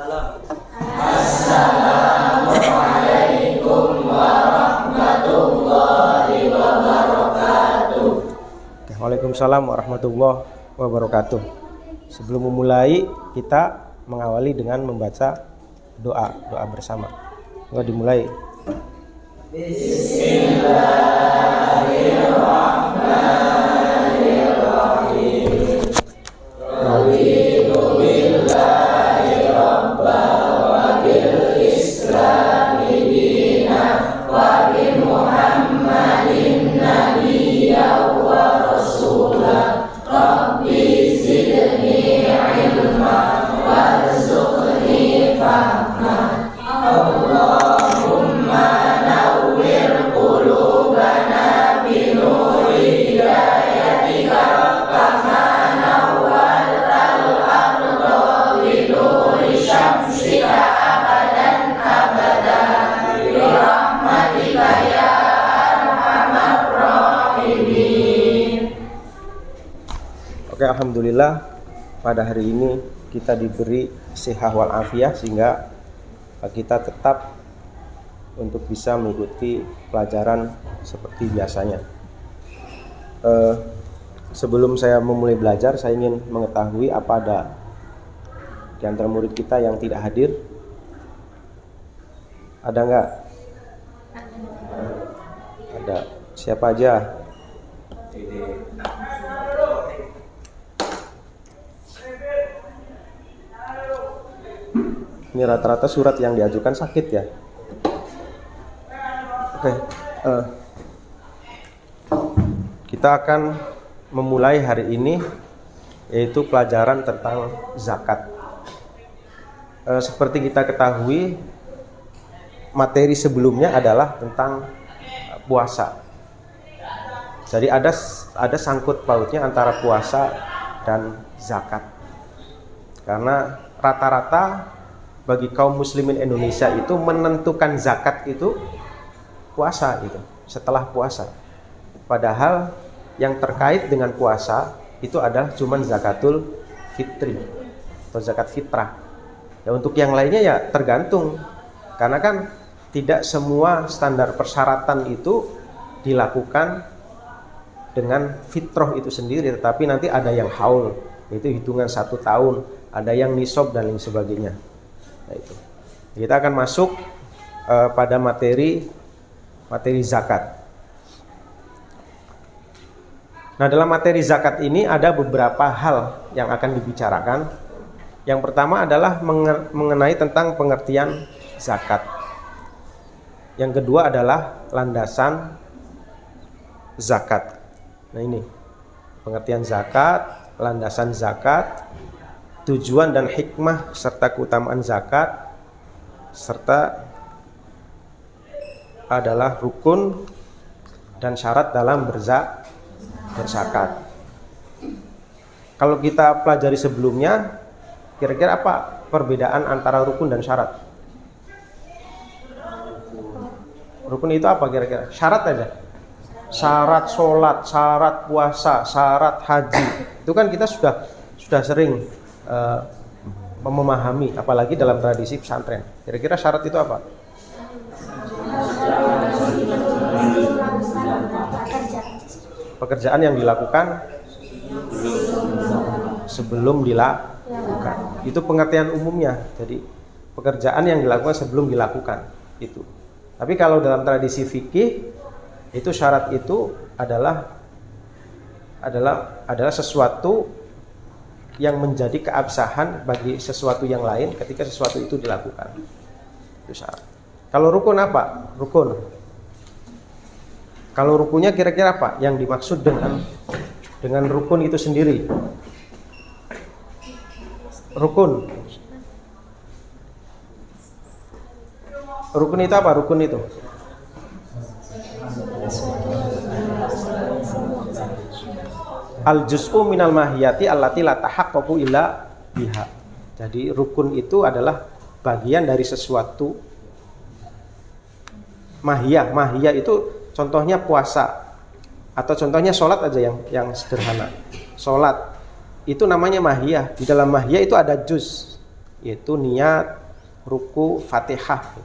Assalamualaikum warahmatullahi wabarakatuh. Waalaikumsalam warahmatullahi wabarakatuh. Sebelum memulai, kita mengawali dengan membaca doa bersama. Maka dimulai. Bismillahirrahmanirrahim. Raditu billahi rabban wa bil islami dinan wa bi Muhammadin nabiyyan wa rasulan. Rabbi zidni ilma warzuqni fahma. Allahumma nawwir qulubana binuri hidayatika kama nawwartal arda binuri syamsika abadan abada bi rahmatika ya arhamar rahimin. Oke, alhamdulillah pada hari ini kita diberi sehat wal afiat sehingga kita tetap untuk bisa mengikuti pelajaran seperti biasanya. Sebelum saya memulai belajar, saya ingin mengetahui apa ada di antara murid kita yang tidak hadir. Ada enggak? Ada. Siapa aja? Ini rata-rata surat yang diajukan sakit ya. Oke, kita akan memulai hari ini yaitu pelajaran tentang zakat. Seperti kita ketahui, materi sebelumnya adalah tentang puasa. Jadi ada sangkut pautnya antara puasa dan zakat. Karena rata-rata bagi kaum muslimin Indonesia itu menentukan zakat itu puasa itu, setelah puasa. Padahal yang terkait dengan puasa itu adalah cuman zakatul fitri atau zakat fitrah. Ya, untuk yang lainnya ya tergantung. Karena kan tidak semua standar persyaratan itu dilakukan dengan fitrah itu sendiri, tetapi nanti ada yang haul, yaitu hitungan 1 tahun, ada yang nisab dan lain sebagainya. Nah, itu. Kita akan masuk pada materi zakat. Nah, dalam materi zakat ini ada beberapa hal yang akan dibicarakan. Yang pertama adalah mengenai tentang pengertian zakat. Yang kedua adalah landasan zakat. Nah, ini pengertian zakat, landasan zakat, tujuan dan hikmah serta keutamaan zakat, serta adalah rukun dan syarat dalam berzakat. Kalau kita pelajari sebelumnya, kira-kira apa perbedaan antara rukun dan syarat? Rukun itu apa kira-kira? Syarat aja. Syarat sholat, syarat puasa, syarat haji. Itu kan kita sudah sering memahami, apalagi dalam tradisi pesantren. Kira-kira syarat itu apa? Pekerjaan yang dilakukan sebelum dilakukan. Itu pengertian umumnya. Jadi pekerjaan yang dilakukan sebelum dilakukan itu. Tapi kalau dalam tradisi fikih itu syarat itu adalah sesuatu yang menjadi keabsahan bagi sesuatu yang lain ketika sesuatu itu dilakukan. Itu syarat. Kalau rukun apa? Rukun. Kalau rukunnya kira-kira apa yang dimaksud dengan rukun itu sendiri? Rukun. Rukun itu apa? Rukun itu al-juz'u minal mahiyati allati la tahaqqaqu illa biha. Jadi rukun itu adalah bagian dari sesuatu mahiyah. Mahiyah itu contohnya puasa atau contohnya sholat aja yang sederhana. Sholat itu namanya mahiyah. Di dalam mahiyah itu ada juz yaitu niat, ruku, Fatihah.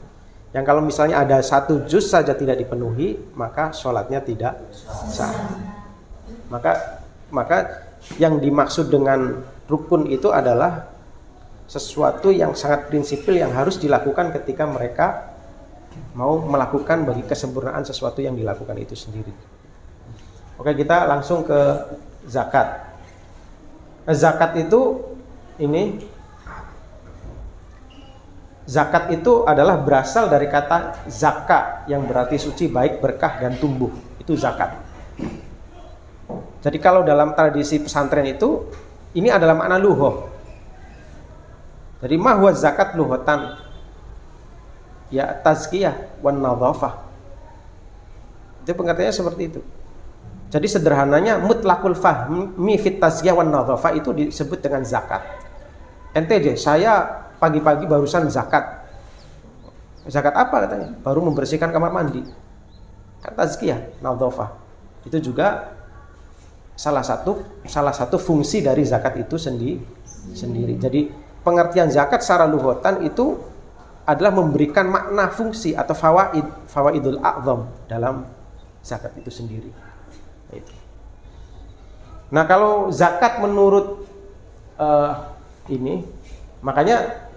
Yang kalau misalnya ada 1 juz saja tidak dipenuhi, maka sholatnya tidak sah. Maka yang dimaksud dengan rukun itu adalah sesuatu yang sangat prinsipil yang harus dilakukan ketika mereka mau melakukan bagi kesempurnaan sesuatu yang dilakukan itu sendiri. Oke, kita langsung ke zakat. Zakat itu zakat itu adalah berasal dari kata zaka yang berarti suci, baik, berkah, dan tumbuh. Itu zakat. Jadi kalau dalam tradisi pesantren itu, ini adalah makna lughah. Jadi ma huwa zakat lughatan, ya tazkiyah wan nadhafah. Itu pengertiannya seperti itu. Jadi sederhananya mutlaqul fahmi fit tazkiyah wan nadhafah itu disebut dengan zakat. NTJ, saya pagi-pagi barusan zakat. Zakat apa katanya? Baru membersihkan kamar mandi. Kan tazkiyah, nadhafah. Itu juga salah satu fungsi dari zakat itu sendiri. Jadi pengertian zakat secara lughatan itu adalah memberikan makna fungsi atau fawaidul a'zam dalam zakat itu sendiri. Nah, kalau zakat menurut makanya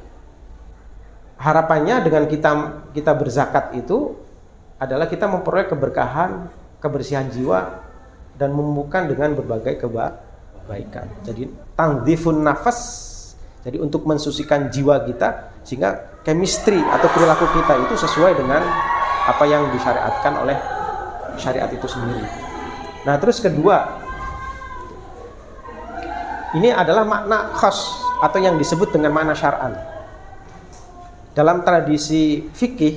harapannya dengan kita berzakat itu adalah kita memperoleh keberkahan, kebersihan jiwa, dan membuka dengan berbagai kebaikan. Jadi tangdhifun nafas, jadi untuk mensucikan jiwa kita sehingga chemistry atau perilaku kita itu sesuai dengan apa yang disyariatkan oleh syariat itu sendiri. Nah, terus kedua, ini adalah makna khas atau yang disebut dengan makna syar'an. Dalam tradisi fikih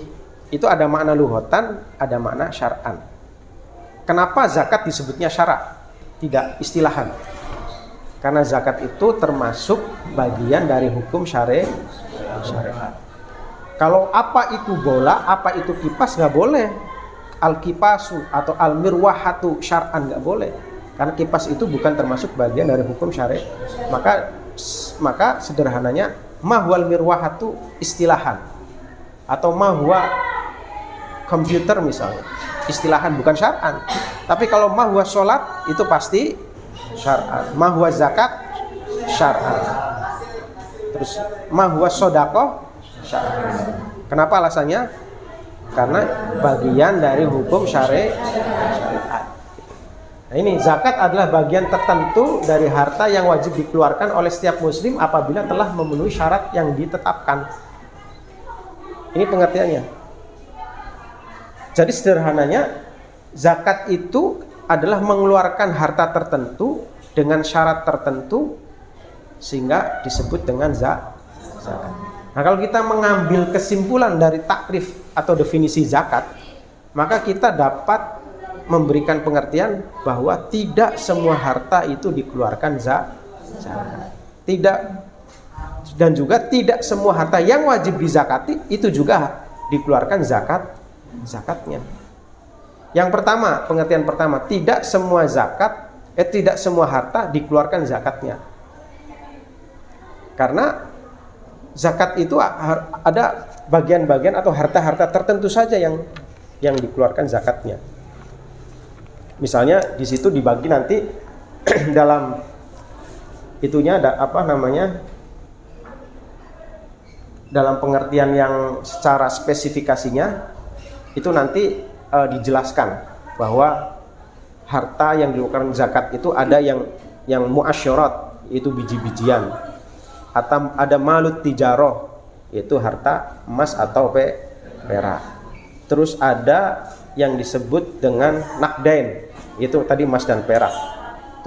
itu ada makna lughatan, ada makna syar'an. Kenapa zakat disebutnya syara', tidak istilahan? Karena zakat itu termasuk bagian dari hukum syariat. Kalau apa itu bola, apa itu kipas, nggak boleh. Al-kipasu atau al-mirwahatu syar'an nggak boleh. Karena kipas itu bukan termasuk bagian dari hukum syariat. Maka sederhananya mahwal mirwahatu istilahan. Atau mahwa komputer misalnya. Istilahan bukan syar'an. Tapi kalau mahwa sholat itu pasti syar'an. Mahwa zakat syar'an. Terus mahwa sodaqah syar'an. Kenapa alasannya? Karena bagian dari hukum syariat. Nah, ini zakat adalah bagian tertentu dari harta yang wajib dikeluarkan oleh setiap muslim apabila telah memenuhi syarat yang ditetapkan. Ini pengertiannya. Jadi sederhananya zakat itu adalah mengeluarkan harta tertentu dengan syarat tertentu sehingga disebut dengan zakat. Nah, kalau kita mengambil kesimpulan dari takrif atau definisi zakat, maka kita dapat memberikan pengertian bahwa tidak semua harta itu dikeluarkan zakat. Tidak, dan juga tidak semua harta yang wajib dizakati itu juga dikeluarkan zakatnya. Yang pertama, pengertian pertama, tidak semua tidak semua harta dikeluarkan zakatnya. Karena zakat itu ada bagian-bagian atau harta-harta tertentu saja yang dikeluarkan zakatnya. Misalnya di situ dibagi nanti dalam itunya ada dalam pengertian yang secara spesifikasinya itu nanti dijelaskan bahwa harta yang dikeluarkan zakat itu ada yang muasyarat, itu biji-bijian, atau ada malut tijaroh, yaitu harta emas atau perak. Terus ada yang disebut dengan nakdain, itu tadi emas dan perak.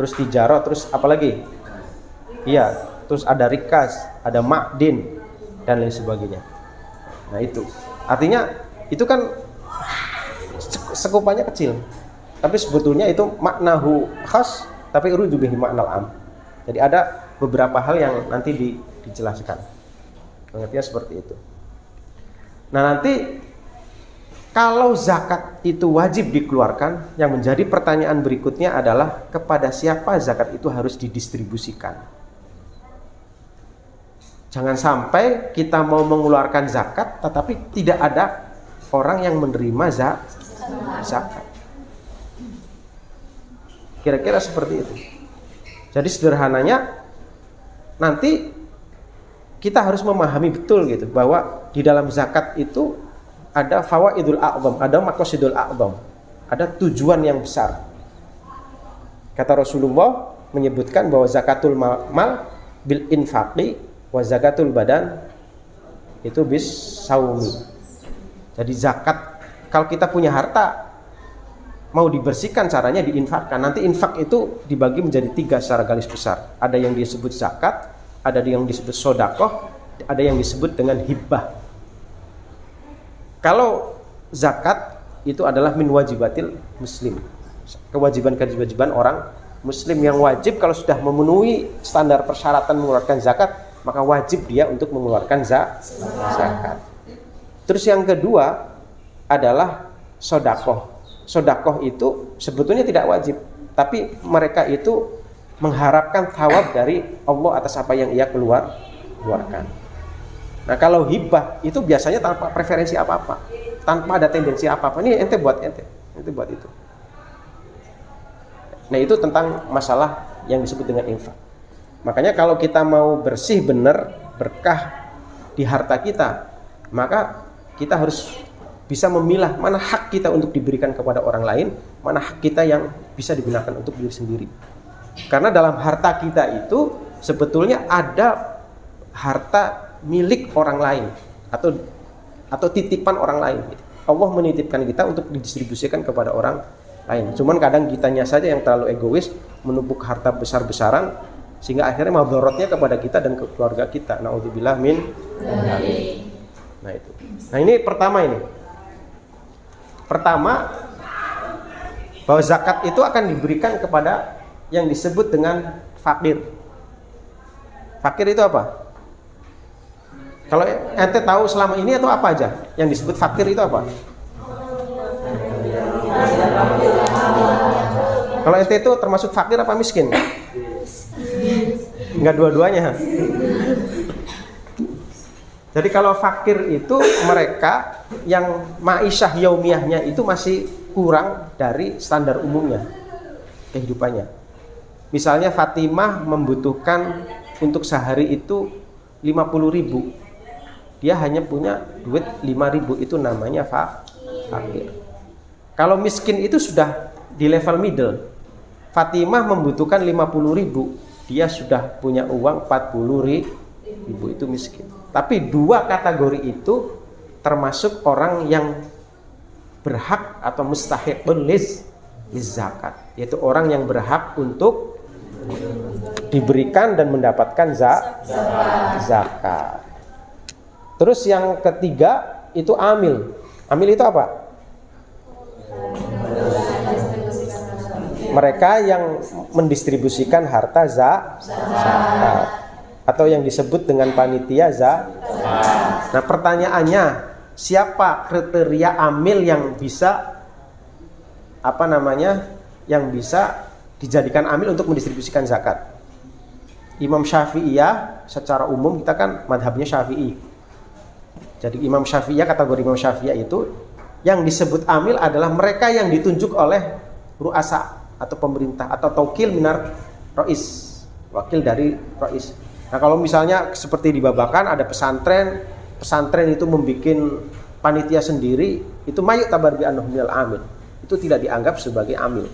Terus tijaroh, terus apa lagi? Iya, terus ada rikas, ada makdin dan lain sebagainya. Nah, itu artinya itu kan sekupannya kecil, tapi sebetulnya itu maknahu khas tapi rujuh bihi maknal am. Jadi ada beberapa hal yang nanti dijelaskan. Pengertian seperti itu. Nah, nanti kalau zakat itu wajib dikeluarkan, yang menjadi pertanyaan berikutnya adalah kepada siapa zakat itu harus didistribusikan. Jangan sampai kita mau mengeluarkan zakat tetapi tidak ada orang yang menerima zakat. Kira-kira seperti itu. Jadi sederhananya nanti kita harus memahami betul gitu bahwa di dalam zakat itu ada fawaidul a'zam, ada maqasidul a'zam, ada tujuan yang besar. Kata Rasulullah menyebutkan bahwa zakatul mal bil infaqi wa zakatul badan itu bis saumi. Jadi zakat, kalau kita punya harta mau dibersihkan, caranya diinfakkan. Nanti infak itu dibagi menjadi 3 secara garis besar. Ada yang disebut zakat, ada yang disebut sodakoh, ada yang disebut dengan hibah. Kalau zakat itu adalah min wajibatil muslim, kewajiban orang muslim yang wajib kalau sudah memenuhi standar persyaratan mengeluarkan zakat, maka wajib dia untuk mengeluarkan zakat. Terus yang kedua adalah sodakoh. Sodakoh itu sebetulnya tidak wajib, tapi mereka itu mengharapkan thawab dari Allah atas apa yang ia keluarkan. Nah kalau hibah itu biasanya tanpa preferensi apa-apa, tanpa ada tendensi apa-apa. Ini ente buat ente buat itu. Nah itu tentang masalah yang disebut dengan infak. Makanya kalau kita mau bersih benar, berkah di harta kita, maka kita harus bisa memilah mana hak kita untuk diberikan kepada orang lain, mana hak kita yang bisa digunakan untuk diri sendiri. Karena dalam harta kita itu sebetulnya ada harta milik orang lain atau titipan orang lain. Allah menitipkan kita untuk didistribusikan kepada orang lain. Cuman kadang kitanya saja yang terlalu egois, menumpuk harta besar-besaran sehingga akhirnya madharatnya kepada kita dan ke keluarga kita. Nauzubillah min. Nah itu. Nah ini Pertama bahwa zakat itu akan diberikan kepada yang disebut dengan fakir. Fakir itu apa? Kalau ente tahu selama ini atau apa aja yang disebut fakir itu apa? Kalau ente itu termasuk fakir apa miskin? Enggak dua-duanya. Jadi kalau fakir itu mereka yang ma'isyah yaumiyahnya itu masih kurang dari standar umumnya kehidupannya. Misalnya Fatimah membutuhkan untuk sehari itu 50.000. Dia hanya punya duit 5.000, itu namanya fakir. Kalau miskin itu sudah di level middle. Fatimah membutuhkan 50.000, dia sudah punya uang 40.000, itu miskin. Tapi dua kategori itu termasuk orang yang berhak atau mustahiqun liz zakat, yaitu orang yang berhak untuk diberikan dan mendapatkan zakat. Terus yang ketiga itu amil. Amil itu apa? Mereka yang mendistribusikan harta zakat atau yang disebut dengan panitia zakat. Nah, pertanyaannya, siapa kriteria amil yang bisa yang bisa dijadikan amil untuk mendistribusikan zakat? Imam Syafi'iyah secara umum, kita kan madhabnya Syafi'i. Jadi Imam Syafi'iyah, kategori Imam Syafi'iyah itu yang disebut amil adalah mereka yang ditunjuk oleh ru'asa atau pemerintah atau taukil minar rois, wakil dari rois. Nah kalau misalnya seperti di Babakan ada pesantren itu membuat panitia sendiri, itu mayuk tabar bi annahu minal amil, itu tidak dianggap sebagai amil.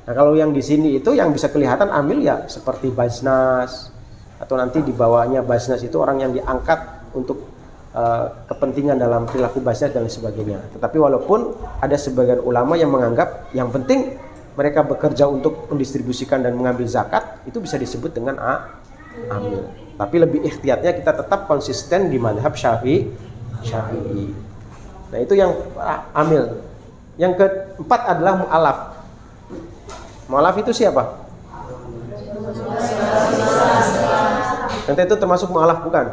Nah kalau yang di sini itu yang bisa kelihatan amil ya seperti Basnas, atau nanti di bawahnya Basnas itu orang yang diangkat untuk kepentingan dalam perilaku Basnas dan sebagainya. Tetapi walaupun ada sebagian ulama yang menganggap yang penting mereka bekerja untuk mendistribusikan dan mengambil zakat, itu bisa disebut dengan amil. Tapi lebih ikhtiyatnya kita tetap konsisten di madhab Syafi'i. Nah itu yang amil. Yang keempat adalah mu'alaf. Mu'alaf itu siapa? Nanti itu termasuk mu'alaf bukan?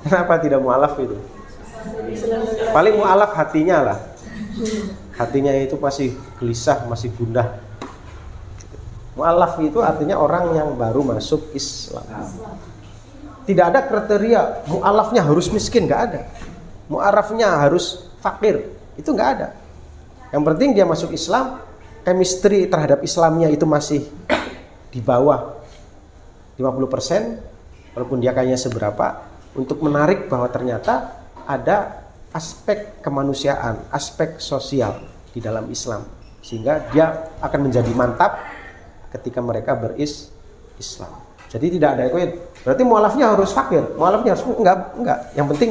Kenapa tidak mu'alaf itu? Paling mu'alaf hatinya lah. Hatinya itu masih gelisah, masih gundah. Mu'allaf itu artinya orang yang baru masuk Islam. Tidak ada kriteria mu'allafnya harus miskin, nggak ada. Mu'arrafnya harus fakir, itu nggak ada. Yang penting dia masuk Islam, chemistry terhadap Islamnya itu masih di bawah 50%, walaupun dia kayaknya seberapa, untuk menarik bahwa ternyata ada aspek kemanusiaan, aspek sosial di dalam Islam, sehingga dia akan menjadi mantap ketika mereka Islam. Jadi tidak ada itu. Berarti mu'alafnya harus fakir, mu'alafnya harus enggak. Yang penting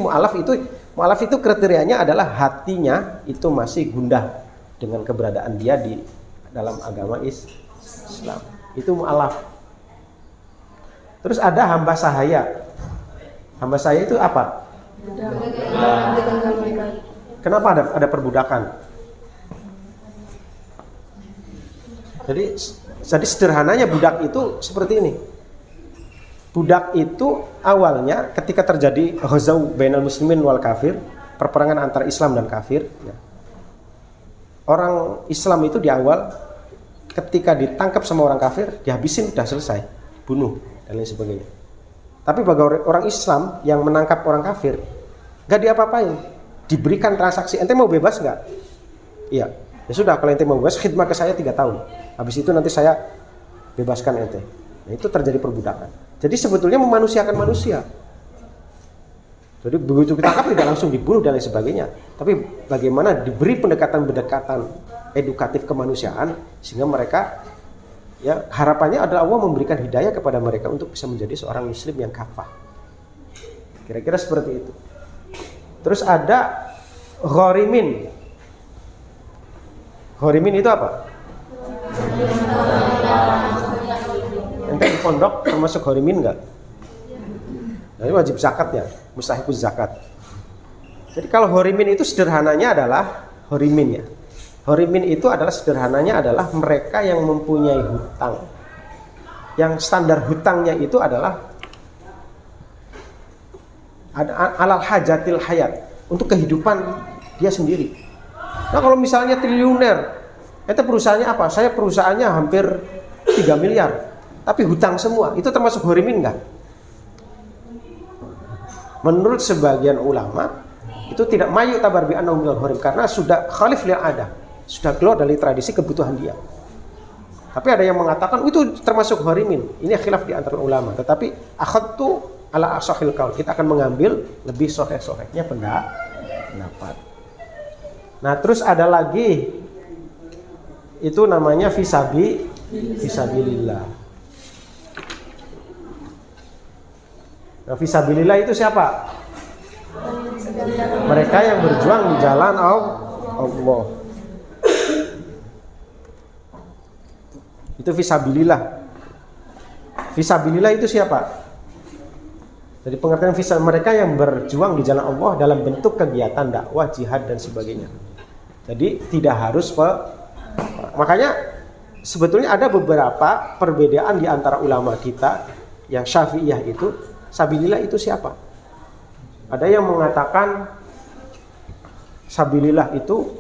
mu'alaf itu kriterianya adalah hatinya itu masih gundah dengan keberadaan dia di dalam agama Islam. Itu mu'alaf. Terus ada hamba sahaya. Hamba sahaya itu apa? Kenapa ada perbudakan? Jadi sederhananya budak itu seperti ini. Budak itu awalnya ketika terjadi ghazau bainal muslimin wal kafir, perperangan antara Islam dan kafir, ya. Orang Islam itu di awal ketika ditangkap sama orang kafir, dihabisin, udah selesai, bunuh dan lain sebagainya. Tapi bagi orang Islam yang menangkap orang kafir, nggak diapa-apain, diberikan transaksi. Ente mau bebas nggak? Iya. Ya sudah, kalau ente mau bebas, khidmat ke saya 3 tahun. Habis itu nanti saya bebaskan ente. Nah, itu terjadi perbudakan. Jadi sebetulnya memanusiakan manusia. Jadi begitu ditangkap tidak langsung dibunuh dan lain sebagainya. Tapi bagaimana diberi pendekatan-pendekatan edukatif kemanusiaan sehingga mereka, ya harapannya adalah Allah memberikan hidayah kepada mereka untuk bisa menjadi seorang muslim yang kafah. Kira-kira seperti itu. Terus ada ghorimin. Ghorimin itu apa? Ente di pondok termasuk ghorimin enggak? Nah, ini wajib zakat ya, mustahikuz zakat. Jadi kalau ghorimin itu sederhananya adalah ghorimin ya. Ghorimin itu adalah sederhananya adalah mereka yang mempunyai hutang. Yang standar hutangnya itu adalah alal hajatil hayat, untuk kehidupan dia sendiri. Nah kalau misalnya triliuner, itu perusahaannya apa? Saya perusahaannya hampir 3 miliar, tapi hutang semua, itu termasuk ghorimin enggak? Menurut sebagian ulama, itu tidak mayu tabar bi annahu minal ghorim, karena sudah khalif lil ada, sudah keluar dari tradisi kebutuhan dia. Tapi ada yang mengatakan itu termasuk ghorimin. Ini khilaf di antara ulama. Tetapi akhadtu ala asahil qaul, kita akan mengambil lebih sahih-sahihnya pendapat. Nah, terus ada lagi itu namanya fisabilillah. Nah, fisabilillah itu siapa? Mereka yang berjuang di jalan Allah. Itu fisabilillah. Fisabilillah itu siapa? Jadi pengertian mereka yang berjuang di jalan Allah dalam bentuk kegiatan dakwah, jihad dan sebagainya. Jadi tidak harus makanya sebetulnya ada beberapa perbedaan di antara ulama kita yang Syafi'iyah itu, sabilillah itu siapa? Ada yang mengatakan sabilillah itu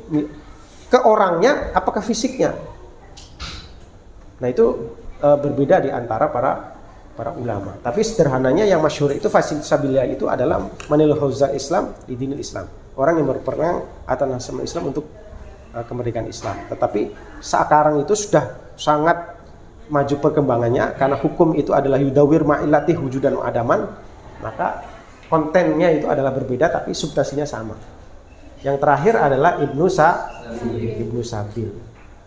ke orangnya apakah fisiknya? Nah itu berbeda di antara para ulama. Tapi sederhananya yang masyhur itu sabilillah itu adalah manil hauza Islam di dinil Islam. Orang yang berperang atas nama Islam untuk kemerdekaan Islam. Tetapi sekarang itu sudah sangat maju perkembangannya karena hukum itu adalah yudawir ma'ilati wujudan wa adaman, maka kontennya itu adalah berbeda tapi substansinya sama. Yang terakhir adalah Ibnu Sabil.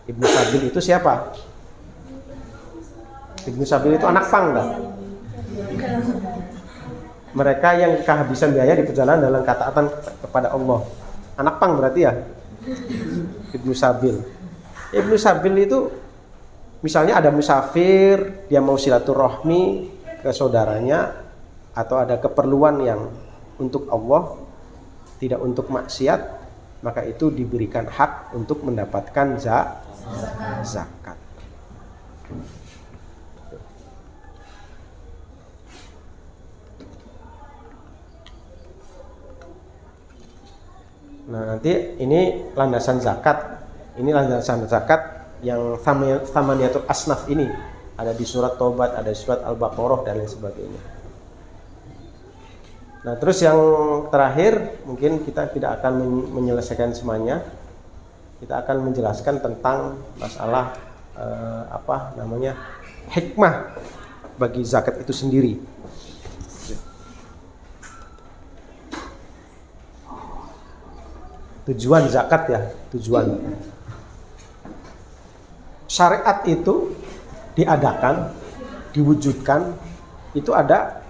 Ibnu Sabil itu siapa? Ibnu Sabil itu anak pang dah. Mereka yang kehabisan biaya di perjalanan dalam ketaatan kepada Allah. Anak pang berarti ya? Ibnu Sabil. Ibnu Sabil itu misalnya ada musafir, dia mau silaturahmi ke saudaranya atau ada keperluan yang untuk Allah, tidak untuk maksiat, maka itu diberikan hak untuk mendapatkan zakat. Nah nanti ini landasan zakat. Ini landasan zakat yang thamaniyatul asnaf ini. Ada di surat Taubat, ada di surat Al-Baqarah dan lain sebagainya. Nah, terus yang terakhir, mungkin kita tidak akan menyelesaikan semuanya. Kita akan menjelaskan tentang masalah hikmah bagi zakat itu sendiri. Tujuan zakat ya, tujuan. Syariat itu diadakan, diwujudkan, itu ada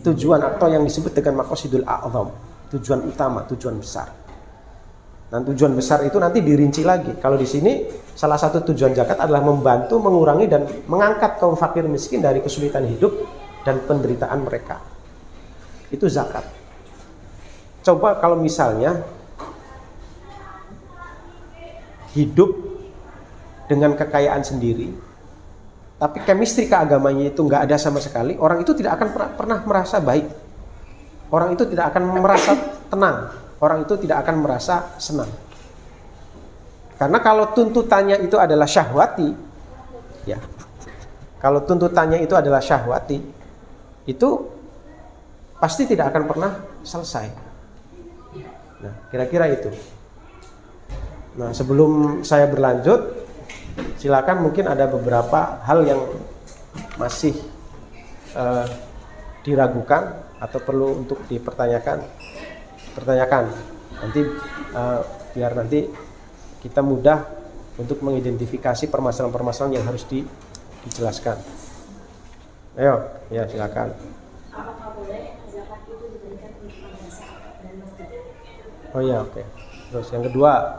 tujuan atau yang disebut dengan maqasidul a'zam, tujuan utama, tujuan besar. Dan tujuan besar itu nanti dirinci lagi. Kalau di sini salah satu tujuan zakat adalah membantu mengurangi dan mengangkat kaum fakir miskin dari kesulitan hidup dan penderitaan mereka. Itu zakat. Coba kalau misalnya hidup dengan kekayaan sendiri, tapi chemistry keagamanya itu nggak ada sama sekali, orang itu tidak akan pernah merasa baik. Orang itu tidak akan merasa tenang. Orang itu tidak akan merasa senang. Karena kalau tuntutannya itu adalah syahwati, ya. Kalau tuntutannya itu adalah syahwati, itu pasti tidak akan pernah selesai. Nah, kira-kira itu. Nah, sebelum saya berlanjut, silakan, mungkin ada beberapa hal yang masih diragukan atau perlu untuk dipertanyakan. Nanti biar nanti kita mudah untuk mengidentifikasi permasalahan-permasalahan yang harus dijelaskan. Ayo, ya silakan. Apakah boleh zakat itu diberikan untuk madrasah dan masjid? Oh ya, oke. Terus yang kedua,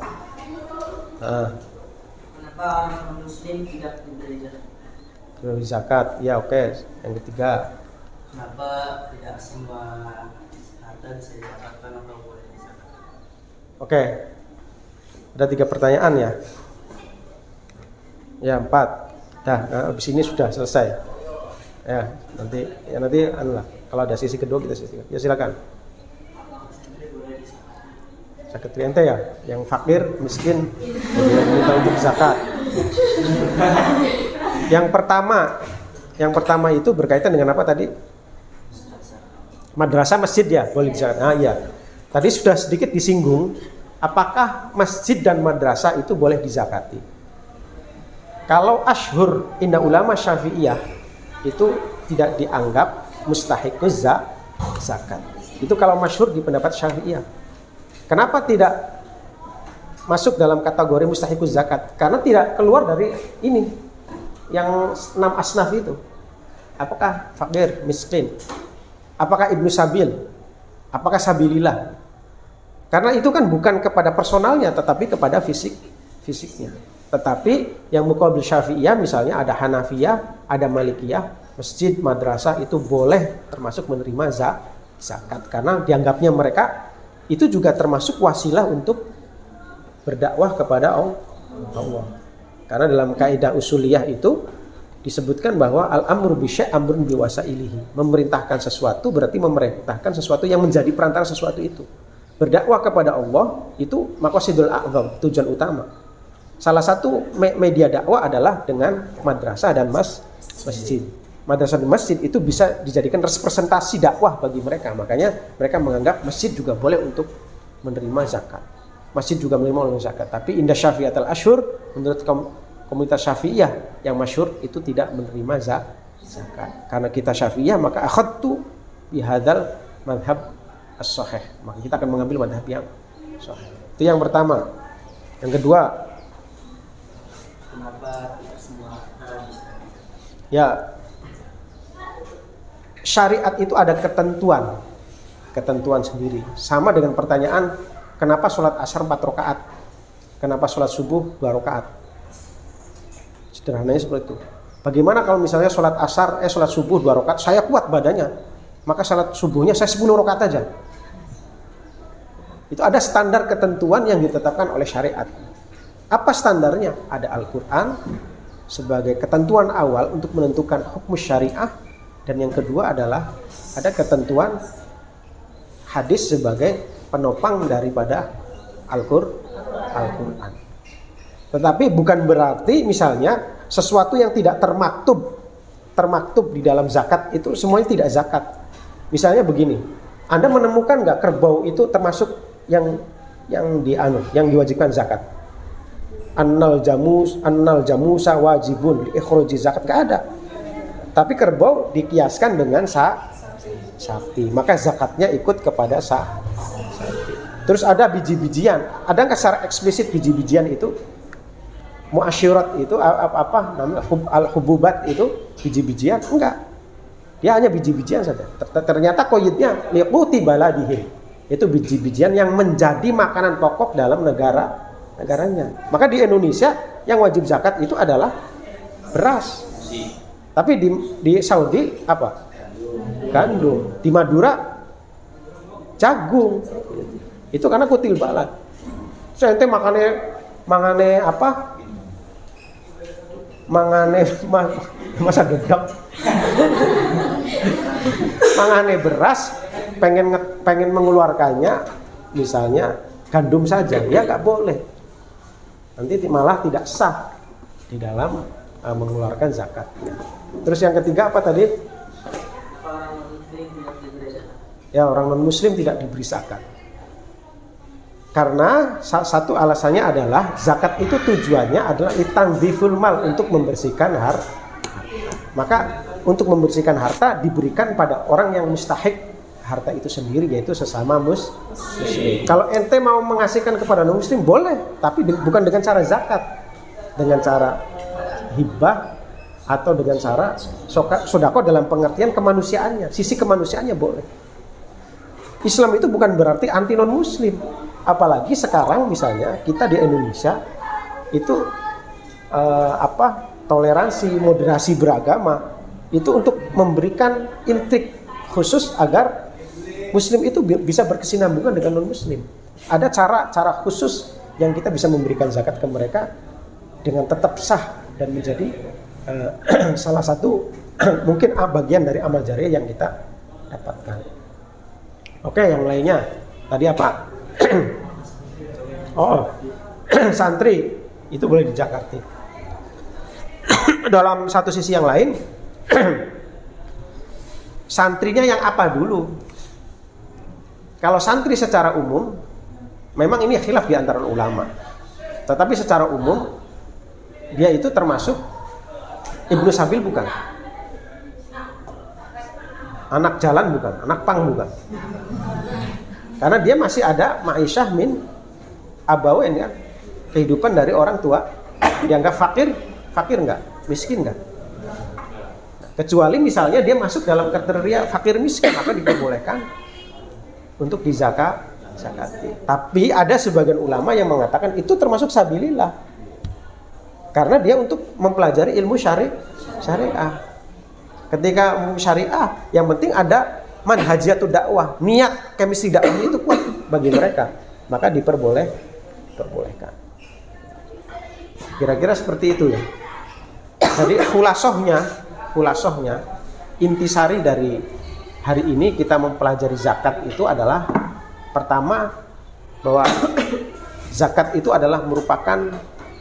Kenapa orang muslim tidak diberi zakat? diberi zakat. Ya, oke. Yang ketiga, Kenapa tidak semua harta bisa dizakatkan atau boleh dizakatkan? oke. Ada 3 pertanyaan ya. Ya, 4. Dah, habis ini sudah selesai. Ya, nanti kalau ada sesi kedua kita sesi. Ya, silakan. Zakat ente ya, yang fakir, miskin, yang minta untuk zakat. Yang pertama itu berkaitan dengan apa tadi? Madrasah, masjid ya, boleh zakat. Nah, iya. Tadi sudah sedikit disinggung, apakah masjid dan madrasah itu boleh dizakati? Kalau asyhur inda ulama Syafi'iyah itu tidak dianggap mustahiquz zakat. Itu kalau masyhur di pendapat Syafi'iyah. Kenapa tidak masuk dalam kategori mustahiquz zakat? Karena tidak keluar dari ini yang 6 asnaf itu. Apakah fakir, miskin? Apakah ibnu sabil? Apakah sabilillah? Karena itu kan bukan kepada personalnya, tetapi kepada fisiknya. Tetapi yang muqabil Syafi'iyah misalnya ada Hanafiyah, ada Malikiyah, masjid, madrasah itu boleh termasuk menerima zakat. Karena dianggapnya mereka itu juga termasuk wasilah untuk berdakwah kepada Allah. Karena dalam kaidah usuliyah itu disebutkan bahwa al-amru bi syai' amrun bi wasailihi. Memerintahkan sesuatu berarti memerintahkan sesuatu yang menjadi perantara sesuatu itu. Berdakwah kepada Allah itu maqasidul a'zam, tujuan utama. Salah satu media dakwah adalah dengan madrasah dan masjid. Madrasah dan masjid itu bisa dijadikan representasi dakwah bagi mereka. Makanya mereka menganggap masjid juga boleh untuk menerima zakat. Masjid juga menerima zakat. Tapi indah syafi'at al-asyhur, menurut komunitas Syafi'iyah yang masyhur itu tidak menerima zakat. Karena kita Syafi'iyah, maka akhadtu bihadzal madhab as-sahih. Maka kita akan mengambil madhab yang sahih. Itu yang pertama. Yang kedua, Kenapa tidak semua harta bisa? ya, syariat itu ada ketentuan sendiri. Sama dengan pertanyaan, kenapa sholat asar 4 rakaat? Kenapa sholat subuh 2 rakaat? Sederhananya seperti itu. Bagaimana kalau misalnya sholat subuh 2 rakaat, saya kuat badannya, maka sholat subuhnya saya 10 rakaat aja. Itu ada standar ketentuan yang ditetapkan oleh syariat. Apa standarnya? Ada Al-Quran sebagai ketentuan awal untuk menentukan hukum syariah, dan yang kedua adalah ada ketentuan hadis sebagai penopang daripada Al-Quran. Tetapi bukan berarti misalnya sesuatu yang tidak termaktub di dalam zakat itu semuanya tidak zakat. Misalnya begini, Anda menemukan nggak kerbau itu termasuk yang diwajibkan zakat? Annal jamusa wajibun ikhroji zakat, nggak ada. Tapi kerbau dikiaskan dengan sapi, maka zakatnya ikut kepada sapi. Terus ada biji-bijian, ada nggak secara eksplisit biji-bijian itu? Muasyirat itu apa namanya, al-hububat itu biji-bijian? Enggak, dia hanya biji-bijian saja. Ternyata koyitnya liquti baladihim, itu biji-bijian yang menjadi makanan pokok dalam negaranya. Maka di Indonesia yang wajib zakat itu adalah beras. Tapi di Saudi apa? Gandum. Di Madura jagung. Itu karena kutil balad. Saya ente mangane apa? Masa gedek. Mangane beras, pengen mengeluarkannya misalnya gandum saja, ya nggak boleh. Nanti malah tidak sah di dalam mengeluarkan zakatnya. Terus yang ketiga apa tadi? Ya, orang non muslim tidak diberi zakat. Karena salah satu alasannya adalah zakat itu tujuannya adalah litandziful mal, untuk membersihkan harta. Maka untuk membersihkan harta diberikan pada orang yang mustahik harta itu sendiri, yaitu sesama muslim. Kalau ente mau mengasihkan kepada non muslim boleh, tapi bukan dengan cara zakat, dengan cara hibah atau dengan cara sedekah dalam pengertian kemanusiaannya, sisi kemanusiaannya boleh. Islam itu bukan berarti anti non muslim. Apalagi sekarang misalnya kita di Indonesia itu toleransi, moderasi beragama itu untuk memberikan intrik khusus agar muslim itu bisa berkesinambungan dengan non muslim. Ada cara khusus yang kita bisa memberikan zakat ke mereka dengan tetap sah dan menjadi salah satu mungkin bagian dari amal jariah yang kita dapatkan. Oke, yang lainnya tadi apa? Santri itu boleh dizakat. Dalam satu sisi yang lain, santrinya yang apa dulu? Kalau santri secara umum, memang ini khilaf di antara ulama. Tetapi secara umum, dia itu termasuk Ibnu Sabil bukan? Anak jalan bukan? Anak pang bukan? Karena dia masih ada ma'isyah min abawain kan, kehidupan dari orang tua. Dianggap fakir enggak? Miskin enggak? Kecuali misalnya dia masuk dalam kriteria fakir miskin, maka diperbolehkan untuk dizakati. Tapi ada sebagian ulama yang mengatakan itu termasuk sabilillah, karena dia untuk mempelajari ilmu syariah. Ketika syariah, yang penting ada manhajiatul dakwah, niat kemistri dakwahnya itu kuat bagi mereka, maka diperbolehkan. Kira-kira seperti itu ya. Jadi khulasohnya intisari dari hari ini kita mempelajari zakat itu adalah, pertama, bahwa zakat itu adalah merupakan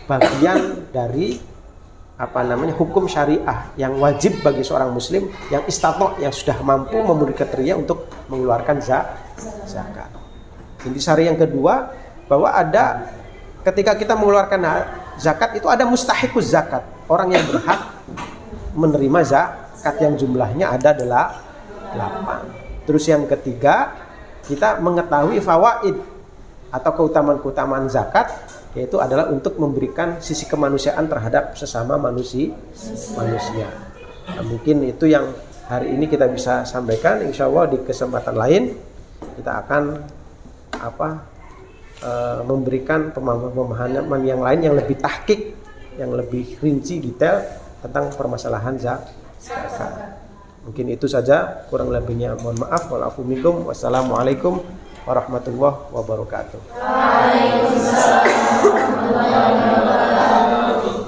bagian dari hukum syariah yang wajib bagi seorang muslim yang istatno, yang sudah mampu memenuhi kriteria untuk mengeluarkan zakat. Intisari yang kedua, bahwa ada ketika kita mengeluarkan zakat itu ada mustahiquz zakat, orang yang berhak menerima zakat yang jumlahnya ada 8. Terus yang ketiga, kita mengetahui fawaid atau keutamaan zakat, yaitu adalah untuk memberikan sisi kemanusiaan terhadap sesama manusia. Nah, mungkin itu yang hari ini kita bisa sampaikan. Insya Allah di kesempatan lain kita akan memberikan pemahaman yang lain yang lebih tahqiq, yang lebih rinci detail tentang permasalahan zakat. Mungkin itu saja, kurang lebihnya mohon maaf. Wassalamualaikum warahmatullahi wabarakatuh. Waalaikumsalam warahmatullahi wabarakatuh.